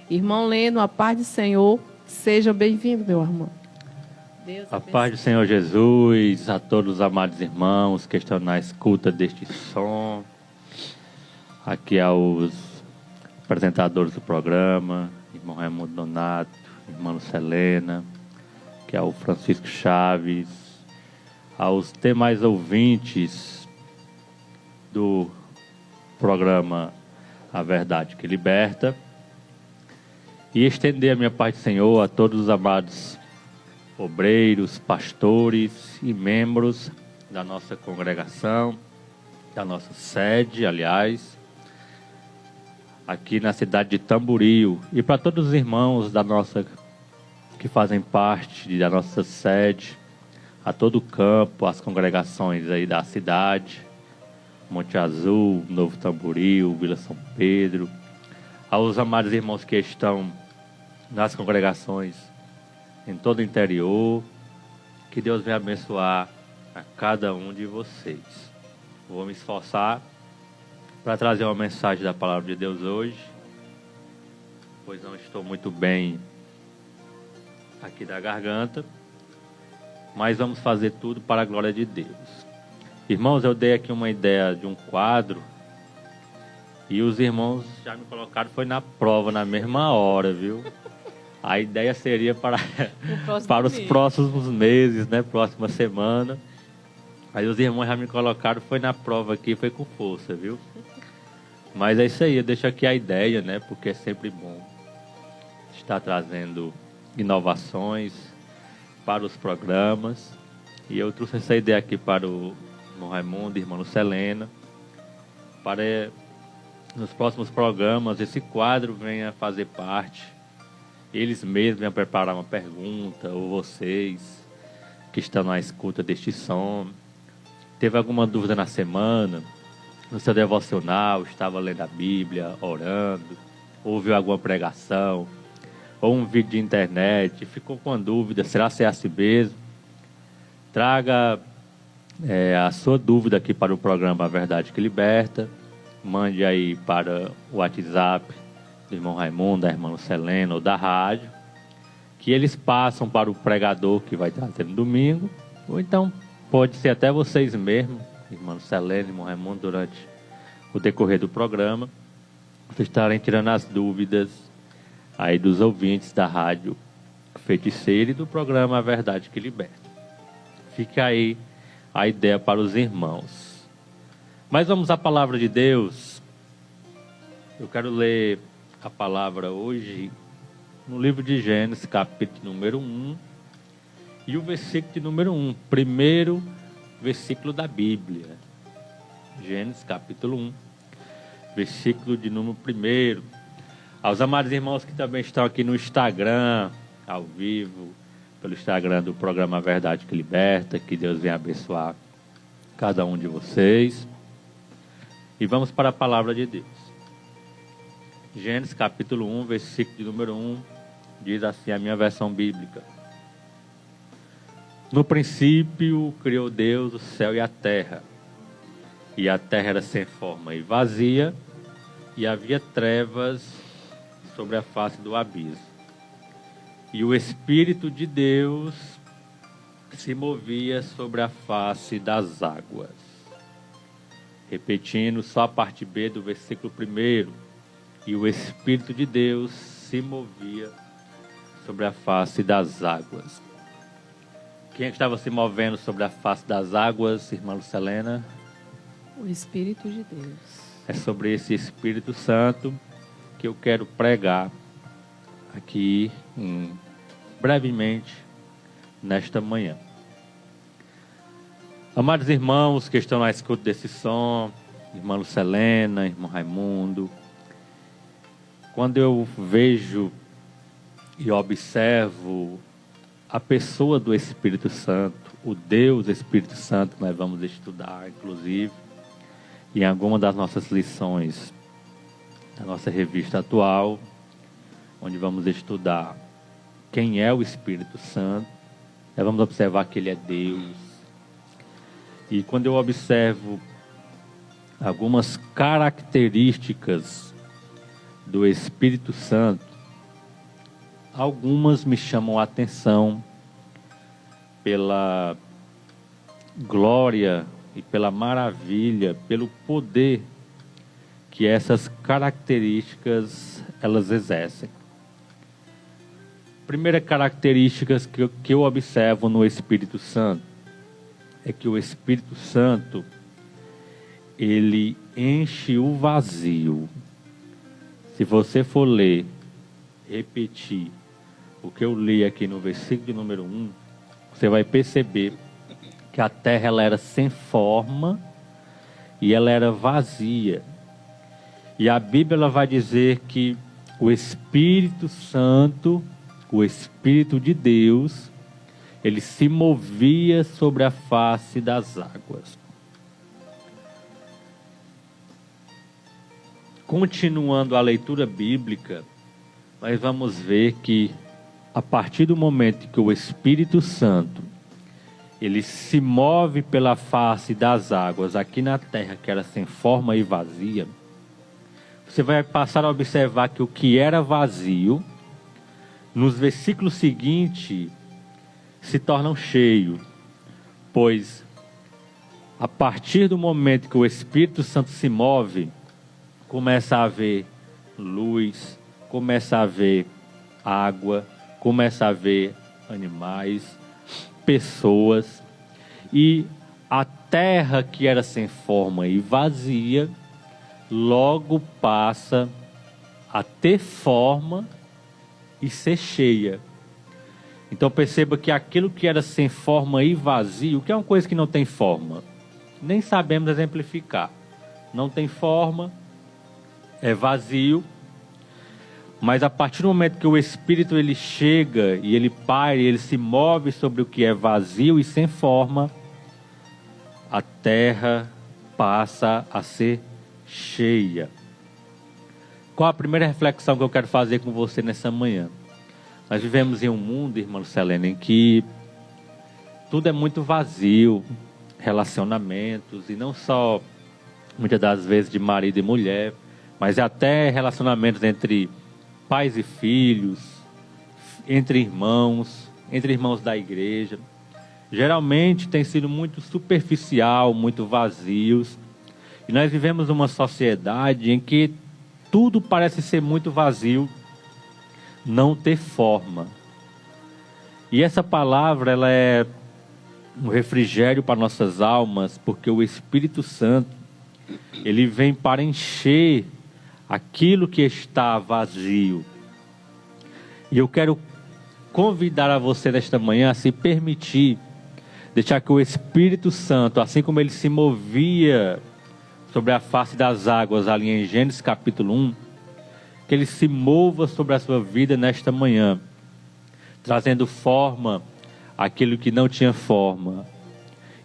Irmão Leno, a paz do Senhor, seja bem-vindo, meu irmão. Deus a paz do Senhor Jesus, a todos os amados irmãos que estão na escuta deste som, aqui aos apresentadores do programa, irmão Raimundo Donato, irmã Selena, que é o Francisco Chaves, aos demais ouvintes do programa A Verdade que Liberta, e estender a minha paz do Senhor a todos os amados obreiros, pastores e membros da nossa congregação, da nossa sede, aliás, aqui na cidade de Tamboril, e para todos os irmãos da nossa que fazem parte da nossa sede, a todo o campo, as congregações aí da cidade, Monte Azul, Novo Tamboril, Vila São Pedro, aos amados irmãos que estão nas congregações em todo o interior, que Deus venha abençoar a cada um de vocês. Vou me esforçar para trazer uma mensagem da palavra de Deus hoje, pois não estou muito bem aqui da garganta, mas vamos fazer tudo para a glória de Deus. Irmãos, eu dei aqui uma ideia de um quadro e os irmãos já me colocaram, foi na prova na mesma hora, viu? A ideia seria para os próximos meses, né? Próxima semana. Aí os irmãos já me colocaram, foi na prova aqui, foi com força, viu? Mas é isso aí, eu deixo aqui a ideia, né? Porque é sempre bom estar trazendo inovações para os programas. E eu trouxe essa ideia aqui para o irmão Raimundo e irmã Selena, para nos próximos programas esse quadro venha fazer parte. Eles mesmos venham preparar uma pergunta, ou vocês que estão na escuta deste som. Teve alguma dúvida na semana, no seu devocional, estava lendo a Bíblia, orando, ouviu alguma pregação, ou um vídeo de internet, ficou com a dúvida, será que é assim mesmo? Traga a sua dúvida aqui para o programa A Verdade que Liberta. Mande aí para o WhatsApp do irmão Raimundo, da irmã Selena ou da rádio, que eles passam para o pregador que vai trazer no domingo, ou então pode ser até vocês mesmos, irmã Selena, irmão Raimundo, durante o decorrer do programa, vocês estarem tirando as dúvidas aí dos ouvintes da rádio Feiticeira e do programa A Verdade que Liberta. Fica aí a ideia para os irmãos. Mas vamos à palavra de Deus. Eu quero ler a palavra hoje no livro de Gênesis, capítulo número 1, e o versículo de número 1, primeiro versículo da Bíblia. Gênesis, capítulo 1, versículo de número 1. Aos amados irmãos que também estão aqui no Instagram, ao vivo, pelo Instagram do programa Verdade que Liberta, que Deus venha abençoar cada um de vocês. E vamos para a palavra de Deus. Gênesis capítulo 1, versículo de número 1, diz assim a minha versão bíblica. No princípio criou Deus o céu e a terra era sem forma e vazia, e havia trevas sobre a face do abismo. E o Espírito de Deus se movia sobre a face das águas. Repetindo só a parte B do versículo 1. E o Espírito de Deus se movia sobre a face das águas. Quem estava se movendo sobre a face das águas, irmã Selena? O Espírito de Deus. É sobre esse Espírito Santo que eu quero pregar aqui brevemente nesta manhã. Amados irmãos que estão na escuta desse som, irmã Selena, irmão Raimundo, quando eu vejo e observo a pessoa do Espírito Santo, o Deus Espírito Santo, nós vamos estudar, inclusive, em alguma das nossas lições da nossa revista atual, onde vamos estudar quem é o Espírito Santo, nós vamos observar que ele é Deus. E quando eu observo algumas características do Espírito Santo, algumas me chamam a atenção pela glória e pela maravilha, pelo poder que essas características elas exercem. Primeira característica que eu observo no Espírito Santo é que o Espírito Santo, ele enche o vazio. Se você for ler, repetir o que eu li aqui no versículo de número 1, você vai perceber que a terra ela era sem forma e ela era vazia. E a Bíblia ela vai dizer que o Espírito Santo, o Espírito de Deus, ele se movia sobre a face das águas. Continuando a leitura bíblica, nós vamos ver que a partir do momento que o Espírito Santo ele se move pela face das águas aqui na terra, que era sem forma e vazia, você vai passar a observar que o que era vazio, nos versículos seguintes, se tornam cheios, pois a partir do momento que o Espírito Santo se move, começa a haver luz, começa a haver água, começa a haver animais, pessoas, e a terra que era sem forma e vazia, logo passa a ter forma e ser cheia. Então perceba que aquilo que era sem forma e vazio, que é uma coisa que não tem forma, nem sabemos exemplificar. Não tem forma, é vazio, mas a partir do momento que o Espírito ele chega e ele paira, ele se move sobre o que é vazio e sem forma, a terra passa a ser cheia. Qual a primeira reflexão que eu quero fazer com você nessa manhã? Nós vivemos em um mundo, irmã Selene, em que tudo é muito vazio, relacionamentos, e não só, muitas das vezes, de marido e mulher, mas até relacionamentos entre pais e filhos, entre irmãos da igreja. Geralmente tem sido muito superficial, muito vazios. E nós vivemos uma sociedade em que tudo parece ser muito vazio, não ter forma. E essa palavra ela é um refrigério para nossas almas, porque o Espírito Santo ele vem para encher aquilo que está vazio. E eu quero convidar a você nesta manhã a se permitir deixar que o Espírito Santo, assim como ele se movia sobre a face das águas ali em Gênesis capítulo 1, que ele se mova sobre a sua vida nesta manhã, trazendo forma àquilo que não tinha forma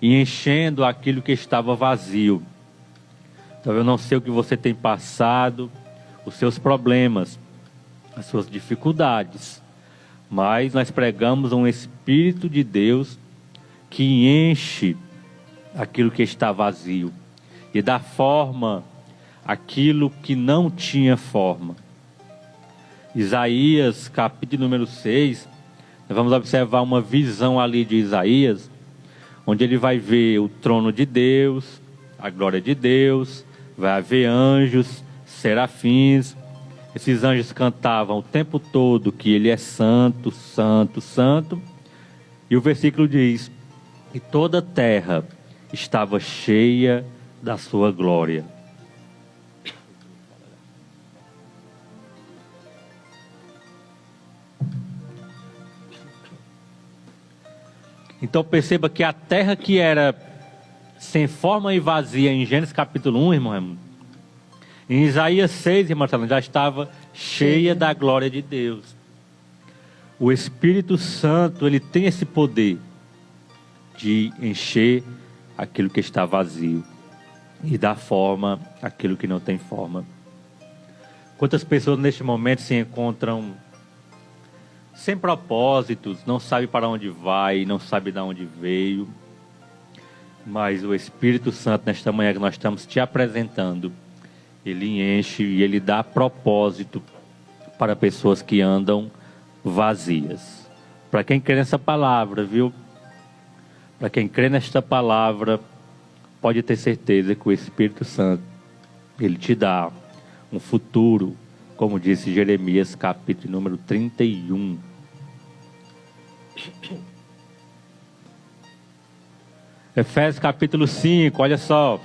e enchendo aquilo que estava vazio. Então eu não sei o que você tem passado, os seus problemas, as suas dificuldades, mas nós pregamos um Espírito de Deus que enche aquilo que está vazio e dá forma àquilo que não tinha forma. Isaías, capítulo número 6, nós vamos observar uma visão ali de Isaías, onde ele vai ver o trono de Deus, a glória de Deus, vai haver anjos, serafins. Esses anjos cantavam o tempo todo que ele é santo, santo, santo. E o versículo diz que toda a terra estava cheia da sua glória. Então perceba que a terra que era sem forma e vazia em Gênesis capítulo 1, irmão, em Isaías 6, irmão, já estava cheia da glória de Deus. O Espírito Santo, ele tem esse poder de encher aquilo que está vazio e dar forma àquilo que não tem forma. Quantas pessoas neste momento se encontram sem propósitos, não sabe para onde vai, não sabe de onde veio, mas o Espírito Santo, nesta manhã que nós estamos te apresentando, ele enche e ele dá propósito para pessoas que andam vazias. Para quem crê nessa palavra, viu? Para quem crê nesta palavra, pode ter certeza que o Espírito Santo, ele te dá um futuro, como disse Jeremias, capítulo número 31. Efésios capítulo 5, olha só.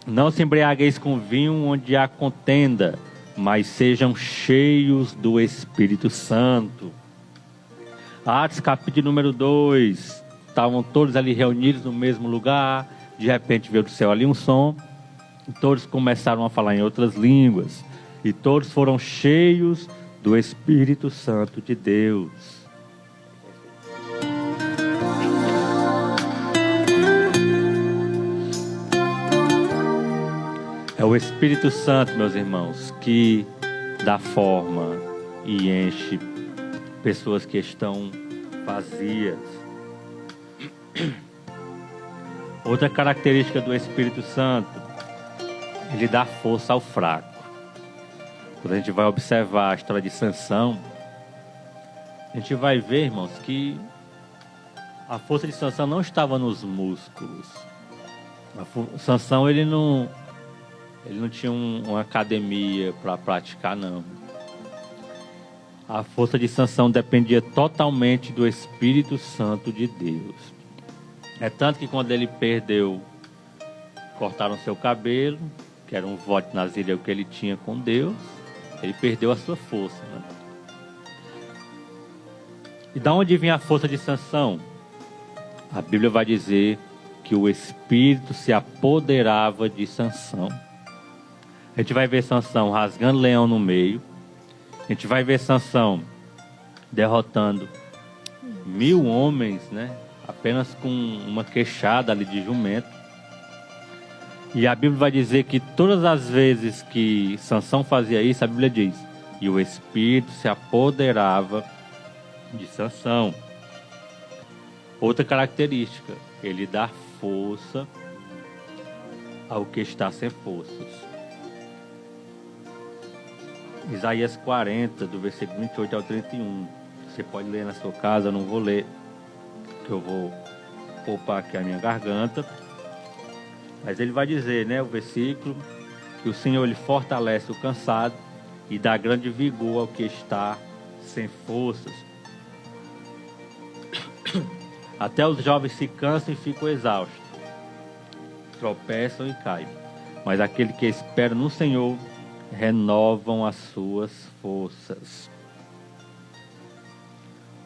Não se embriagueis com vinho onde há contenda, mas sejam cheios do Espírito Santo. Atos capítulo número 2. Estavam todos ali reunidos no mesmo lugar. De repente veio do céu ali um som. E todos começaram a falar em outras línguas. E todos foram cheios do Espírito Santo de Deus. É o Espírito Santo, meus irmãos, que dá forma e enche pessoas que estão vazias. Outra característica do Espírito Santo, ele dá força ao fraco. Quando a gente vai observar a história de Sansão, a gente vai ver, irmãos, que a força de Sansão não estava nos músculos. Sansão, ele não tinha uma academia para praticar, não. A força de Sansão dependia totalmente do Espírito Santo de Deus. É tanto que quando ele perdeu, cortaram seu cabelo, que era um voto nazireu que ele tinha com Deus, ele perdeu a sua força, né? E da onde vinha a força de Sansão? A Bíblia vai dizer que o Espírito se apoderava de Sansão. A gente vai ver Sansão rasgando leão no meio. A gente vai ver Sansão derrotando 1000 homens, né? Apenas com uma queixada ali de jumento. E a Bíblia vai dizer que todas as vezes que Sansão fazia isso, a Bíblia diz, e o Espírito se apoderava de Sansão. Outra característica, ele dá força ao que está sem forças. Isaías 40, do versículo 28 ao 31. Você pode ler na sua casa, eu não vou ler, que eu vou poupar aqui a minha garganta. Mas ele vai dizer, né, o versículo, que o Senhor ele fortalece o cansado e dá grande vigor ao que está sem forças. Até os jovens se cansam e ficam exaustos, tropeçam e caem. Mas aquele que espera no Senhor renovam as suas forças.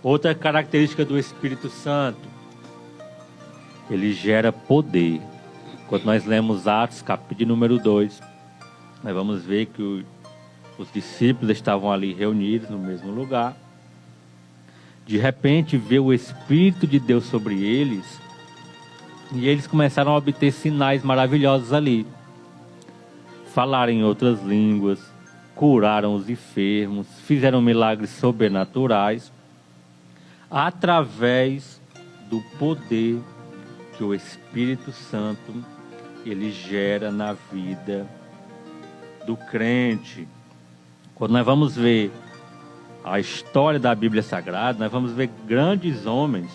Outra característica do Espírito Santo, ele gera poder. Quando nós lemos Atos, capítulo número 2, nós vamos ver que os discípulos estavam ali reunidos no mesmo lugar. De repente veio o Espírito de Deus sobre eles e eles começaram a obter sinais maravilhosos ali. Falaram em outras línguas, curaram os enfermos, fizeram milagres sobrenaturais através do poder que o Espírito Santo ele gera na vida do crente. Quando nós vamos ver a história da Bíblia Sagrada, nós vamos ver grandes homens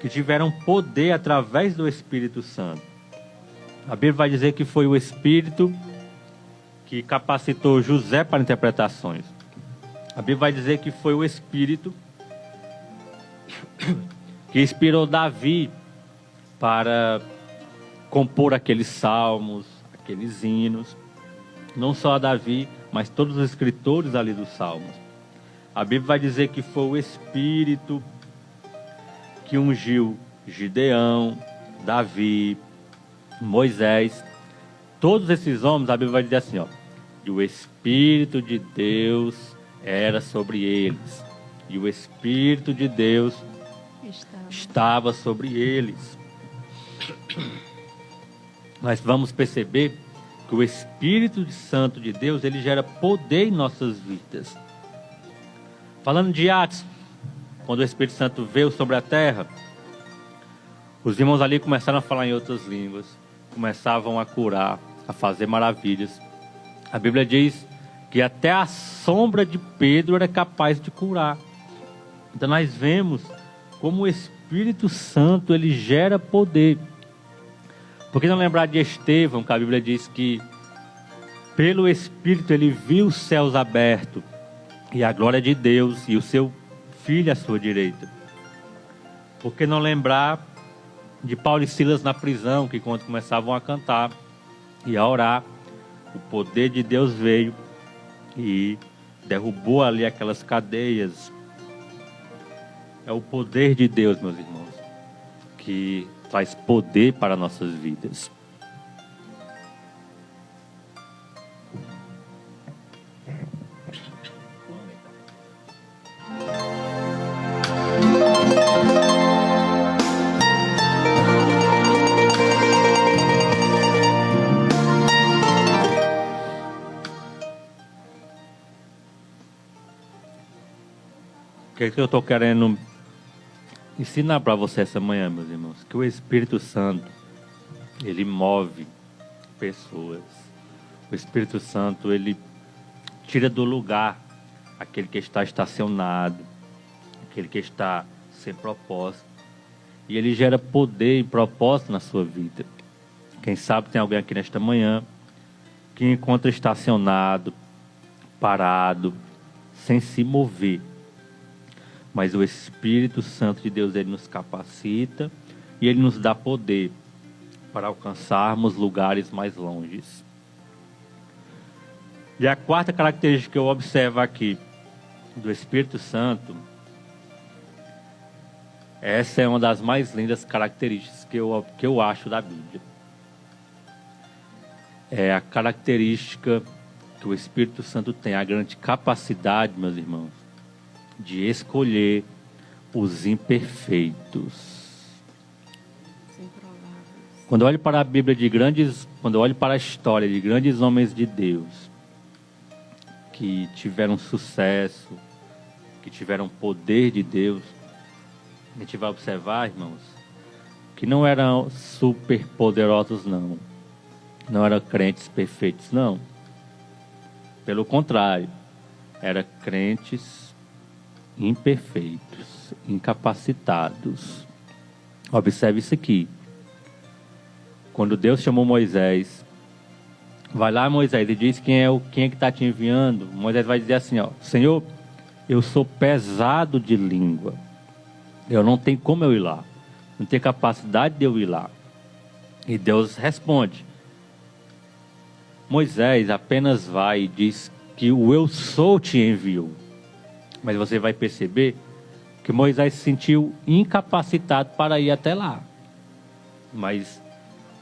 que tiveram poder através do Espírito Santo. A Bíblia vai dizer que foi o Espírito que capacitou José para interpretações. A Bíblia vai dizer que foi o Espírito que inspirou Davi para compor aqueles salmos, aqueles hinos. Não só a Davi, mas todos os escritores ali dos salmos. A Bíblia vai dizer que foi o Espírito que ungiu Gideão, Davi, Moisés. Todos esses homens, a Bíblia vai dizer assim, ó, e o Espírito de Deus era sobre eles. E o Espírito de Deus estava sobre eles. Nós vamos perceber que o Espírito Santo de Deus, ele gera poder em nossas vidas. Falando de Atos, quando o Espírito Santo veio sobre a terra, os irmãos ali começaram a falar em outras línguas, começavam a curar, a fazer maravilhas. A Bíblia diz que até a sombra de Pedro era capaz de curar. Então nós vemos como o Espírito Santo, ele gera poder. Por que não lembrar de Estevão, que a Bíblia diz que pelo Espírito ele viu os céus abertos e a glória de Deus e o seu filho à sua direita. Por que não lembrar de Paulo e Silas na prisão, que quando começavam a cantar e a orar, o poder de Deus veio e derrubou ali aquelas cadeias. É o poder de Deus, meus irmãos, que traz poder para nossas vidas. O que é que eu estou querendo ensinar para você essa manhã, meus irmãos? Que o Espírito Santo, ele move pessoas. O Espírito Santo, ele tira do lugar aquele que está estacionado, aquele que está sem propósito. E ele gera poder e propósito na sua vida. Quem sabe tem alguém aqui nesta manhã que encontra estacionado, parado, sem se mover. Mas o Espírito Santo de Deus, ele nos capacita e ele nos dá poder para alcançarmos lugares mais longes. E a quarta característica que eu observo aqui do Espírito Santo, essa é uma das mais lindas características que eu acho da Bíblia. É a característica que o Espírito Santo tem, a grande capacidade, meus irmãos, de escolher os imperfeitos. Quando eu olho para a Bíblia quando eu olho para a história de grandes homens de Deus, que tiveram sucesso, que tiveram poder de Deus, a gente vai observar, irmãos, que não eram super poderosos, não eram crentes perfeitos, não. Pelo contrário, eram crentes imperfeitos, incapacitados. Observe isso aqui. Quando Deus chamou Moisés, vai lá, Moisés, e diz quem é que está te enviando. Moisés vai dizer assim, ó: Senhor, eu sou pesado de língua, eu não tenho como eu ir lá, não tenho capacidade de eu ir lá. E Deus responde: Moisés, apenas vai e diz que o eu sou te enviou. Mas você vai perceber que Moisés se sentiu incapacitado para ir até lá. Mas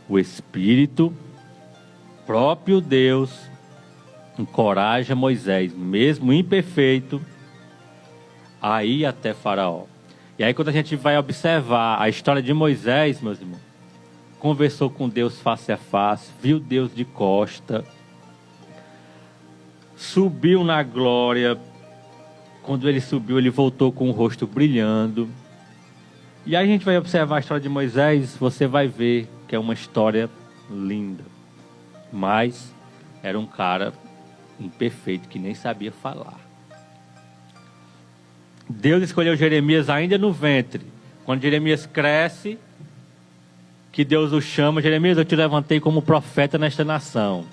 o Espírito, próprio Deus, encoraja Moisés, mesmo imperfeito, a ir até Faraó. E aí quando a gente vai observar a história de Moisés, meus irmãos, conversou com Deus face a face, viu Deus de costa, subiu na glória. Quando ele subiu, ele voltou com o rosto brilhando. E aí a gente vai observar a história de Moisés, você vai ver que é uma história linda. Mas era um cara imperfeito, que nem sabia falar. Deus escolheu Jeremias ainda no ventre. Quando Jeremias cresce, que Deus o chama: Jeremias, eu te levantei como profeta nesta nação.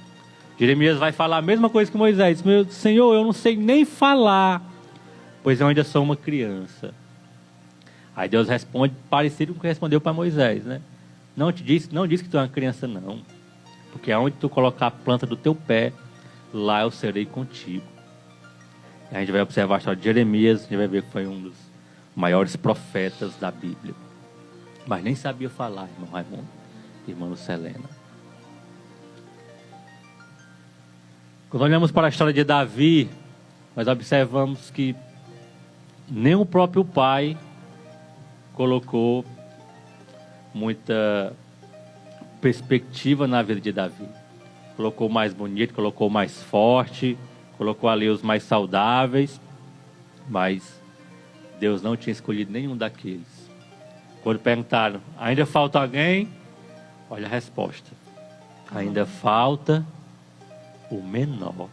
Jeremias vai falar a mesma coisa que Moisés: meu Senhor, eu não sei nem falar, pois eu ainda sou uma criança. Aí Deus responde parecido com o que respondeu para Moisés, né? Não diz que tu é uma criança, não. Porque aonde tu colocar a planta do teu pé, lá eu serei contigo. E a gente vai observar a história de Jeremias, a gente vai ver que foi um dos maiores profetas da Bíblia. Mas nem sabia falar, irmão Raimundo, irmã Lucelena. Quando olhamos para a história de Davi, nós observamos que nem o próprio pai colocou muita perspectiva na vida de Davi. Colocou mais bonito, colocou mais forte, colocou ali os mais saudáveis, mas Deus não tinha escolhido nenhum daqueles. Quando perguntaram: ainda falta alguém? Olha a resposta: ainda falta o menor.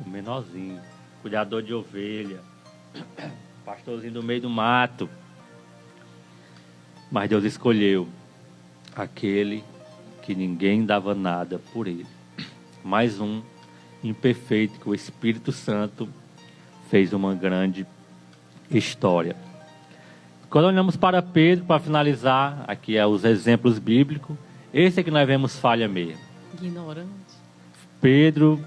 o menorzinho, cuidador de ovelha, pastorzinho do meio do mato. Mas Deus escolheu aquele que ninguém dava nada por ele. Mais um imperfeito que o Espírito Santo fez uma grande história. Quando olhamos para Pedro, para finalizar, aqui os exemplos bíblicos, esse é que nós vemos falha mesmo. Ignorante. Pedro,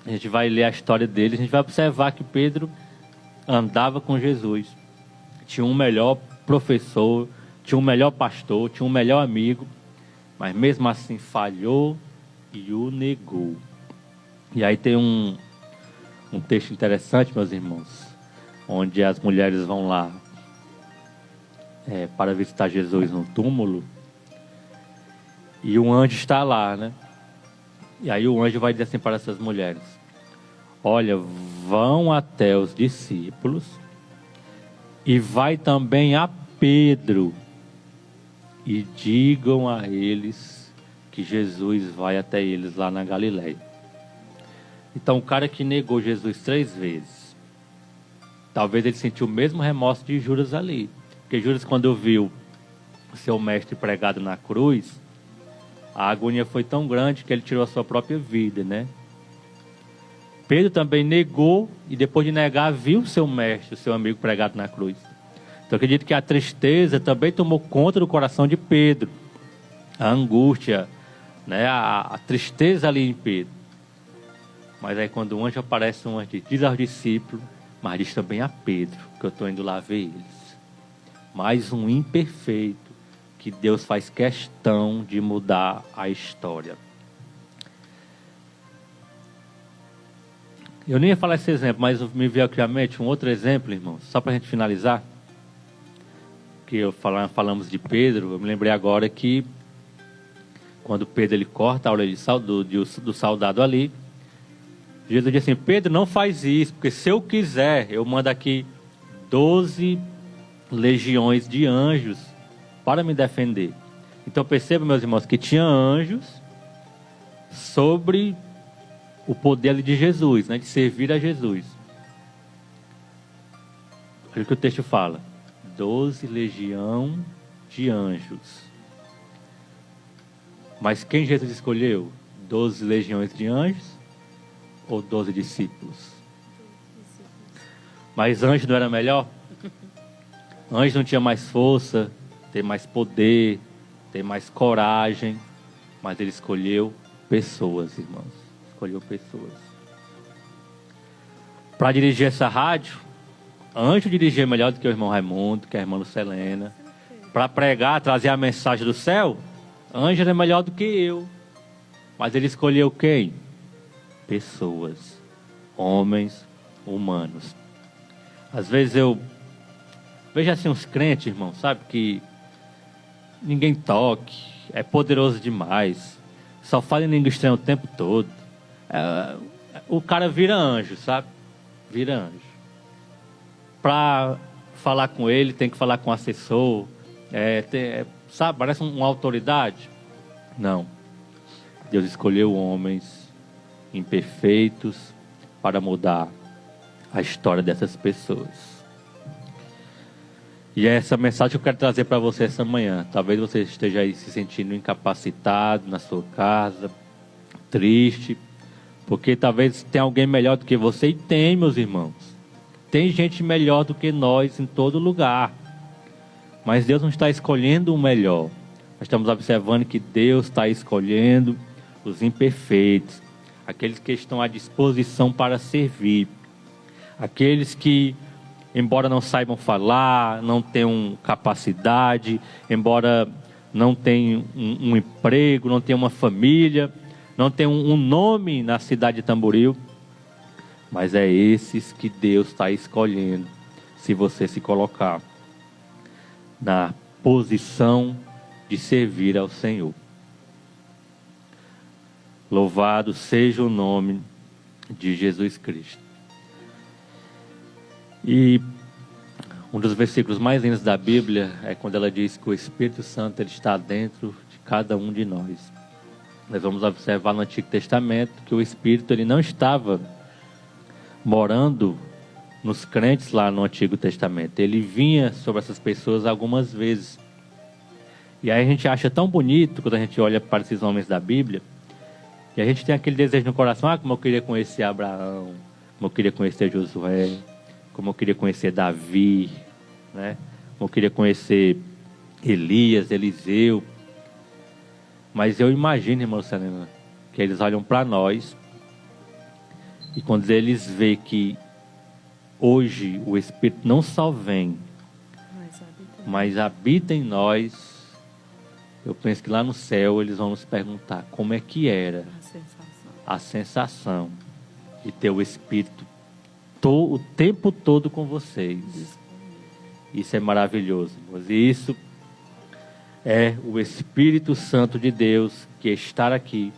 a gente vai ler a história dele, a gente vai observar que Pedro andava com Jesus. Tinha um melhor professor, tinha um melhor pastor, tinha um melhor amigo, mas mesmo assim falhou e o negou. E aí tem um texto interessante, meus irmãos, onde as mulheres vão lá para visitar Jesus no túmulo, e um anjo está lá, né? E aí o anjo vai dizer assim para essas mulheres: olha, vão até os discípulos e vai também a Pedro e digam a eles que Jesus vai até eles lá na Galileia. Então o cara que negou Jesus 3 vezes, talvez ele sentiu o mesmo remorso de Judas ali. Porque Judas, quando viu o seu mestre pregado na cruz, a agonia foi tão grande que ele tirou a sua própria vida, né? Pedro também negou e depois de negar viu o seu mestre, o seu amigo pregado na cruz. Então eu acredito que a tristeza também tomou conta do coração de Pedro. A angústia, né? A tristeza ali em Pedro. Mas aí quando o anjo aparece, um anjo diz aos discípulos, mas diz também a Pedro, que eu estou indo lá ver eles. Mais um imperfeito que Deus faz questão de mudar a história. Eu nem ia falar esse exemplo, mas me veio aqui à mente um outro exemplo, irmãos, só para a gente finalizar. Que falamos de Pedro, eu me lembrei agora que quando Pedro ele corta a orelha do soldado ali, Jesus diz assim: Pedro, não faz isso, porque se eu quiser, eu mando aqui 12 legiões de anjos para me defender. Então perceba, meus irmãos, que tinha anjos sobre o poder ali de Jesus, né, de servir a Jesus. Olha o que o texto fala: 12 legião de anjos. Mas quem Jesus escolheu? 12 legiões de anjos ou 12 discípulos? Mas anjo não era melhor? Anjo não tinha mais força, tem mais poder, tem mais coragem, mas ele escolheu pessoas, irmãos. Escolheu pessoas. Para dirigir essa rádio, anjo dirigia melhor do que o irmão Raimundo, que a irmã Lucelena. Para pregar, trazer a mensagem do céu, anjo era melhor do que eu. Mas ele escolheu quem? Pessoas, homens, humanos. Às vezes eu vejo assim uns crentes, irmão, sabe, que ninguém toque, é poderoso demais, só fala em língua estranha o tempo todo. O cara vira anjo, sabe? Vira anjo. Para falar com ele, tem que falar com o assessor, sabe, parece uma autoridade. Não. Deus escolheu homens imperfeitos para mudar a história dessas pessoas. E é essa mensagem que eu quero trazer para você essa manhã. Talvez você esteja aí se sentindo incapacitado na sua casa, triste, porque talvez tenha alguém melhor do que você, e tem, meus irmãos. Tem gente melhor do que nós em todo lugar. Mas Deus não está escolhendo o melhor. Nós estamos observando que Deus está escolhendo os imperfeitos, aqueles que estão à disposição para servir, aqueles que, embora não saibam falar, não tenham capacidade, embora não tenham um emprego, não tenham uma família, não tenham um nome na cidade de Tamboril, mas é esses que Deus está escolhendo, se você se colocar na posição de servir ao Senhor. Louvado seja o nome de Jesus Cristo. E um dos versículos mais lindos da Bíblia é quando ela diz que o Espírito Santo ele está dentro de cada um de nós. Nós vamos observar no Antigo Testamento que o Espírito ele não estava morando nos crentes lá no Antigo Testamento. Ele vinha sobre essas pessoas algumas vezes. E aí a gente acha tão bonito quando a gente olha para esses homens da Bíblia, e a gente tem aquele desejo no coração, como eu queria conhecer Abraão, como eu queria conhecer Josué, como eu queria conhecer Davi, né? Como eu queria conhecer Elias, Eliseu. Mas eu imagino, irmã Luciana, que eles olham para nós, e quando eles veem que hoje o Espírito não só vem, mas habita em nós, eu penso que lá no céu eles vão nos perguntar como é que era a sensação de ter o Espírito o tempo todo com vocês. Isso é maravilhoso, irmãos. E isso é o Espírito Santo de Deus que está aqui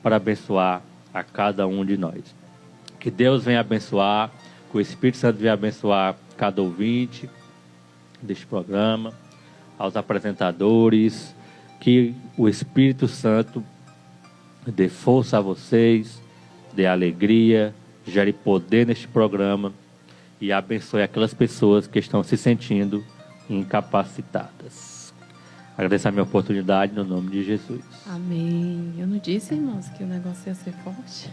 para abençoar a cada um de nós. Que Deus venha abençoar, que o Espírito Santo venha abençoar cada ouvinte deste programa, aos apresentadores, que o Espírito Santo dê força a vocês, dê alegria, gere poder neste programa e abençoe aquelas pessoas que estão se sentindo incapacitadas. Agradeço a minha oportunidade no nome de Jesus. Amém. Eu não disse, irmãos, que o negócio ia ser forte?